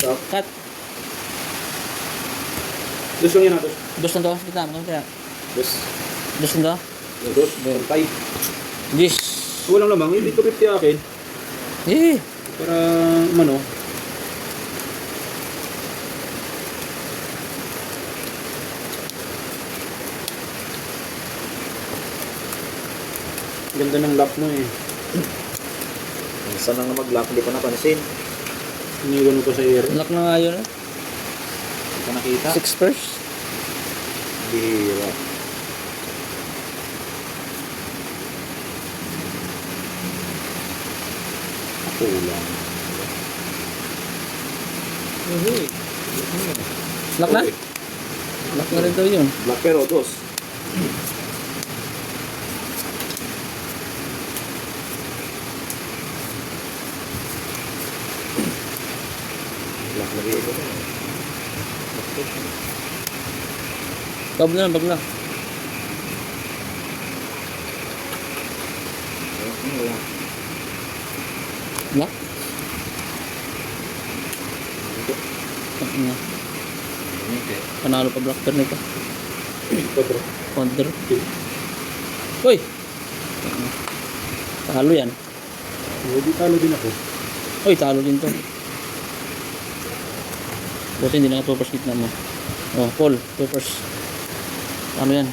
Cut. Dos lang yan natin. Dos na to. Kita mo kaya. Dos. Dos na to. Dos. Tay. Yes. Walang lamang. Hindi ko 50 akin. Eh. Para mano. Ganda ng lock mo eh. Minsan lang na mag-lock, hindi ko napansin. Iniwan mo pa sa air. Lock na nga yun. Hindi ko nakita. 6 first. Bira. Ako lang. Lock na? Lock na rin daw yun. Black pero dos. Black lagi ito. Bab na lang, bab na. Lock? Panalo pa block pair nito. Quadro. Counter. Uy! Talo yan. Hindi talo din ako. Uy, talo din to. Buti hindi naka-2 gitna mo. Oh, Paul, 2 first. Ano yan?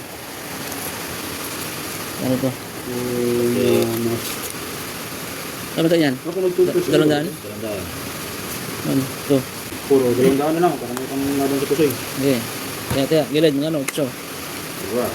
Ano to? Ano to yan? Ako nagtutos. Dalawang daan? Dalan-dalan. Ano? To. Puro, dalawang daan na lang. Parang may pang laban sa pusoy. Okay. Kaya, gilid, ng ano, 8. Diba?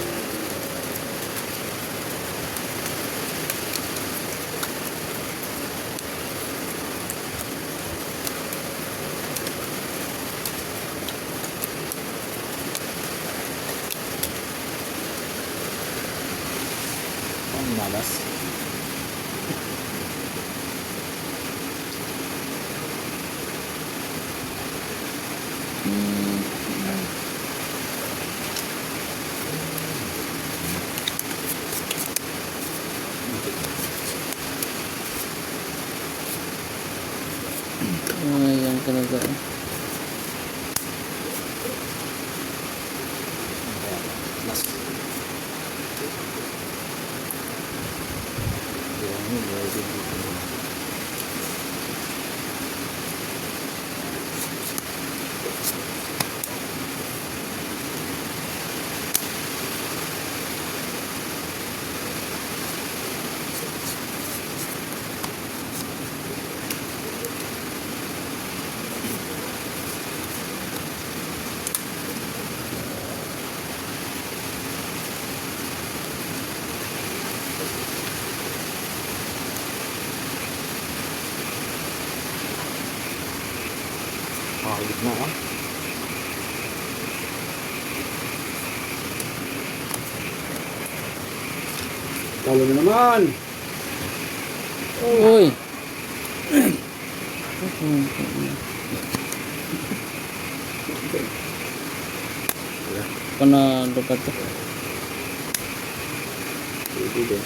Ang malas. Ayan talaga. Last. Makakagit na ka. Talo na naman. Uy! Panalo pa to. Pwede din.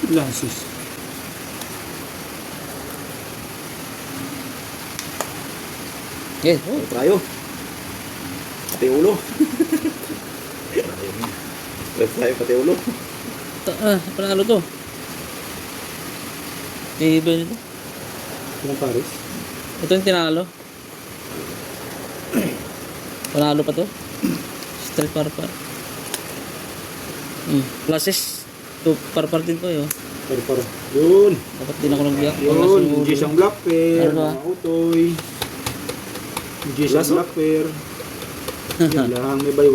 Glasses. Yes. Tayo. Pati ulo. Tayo pati ulo. Panalo to. Iba nito. Ilang pares? Ito yung tinalo. Panalo pa to. Straight par. Pluses. 2 par din to yun. Par. Yun. Dapat din ako nag-block. Yun. G's ang black pair. Ano ba? Mga utoy. G's ang black pair. Yan lang. May baywang.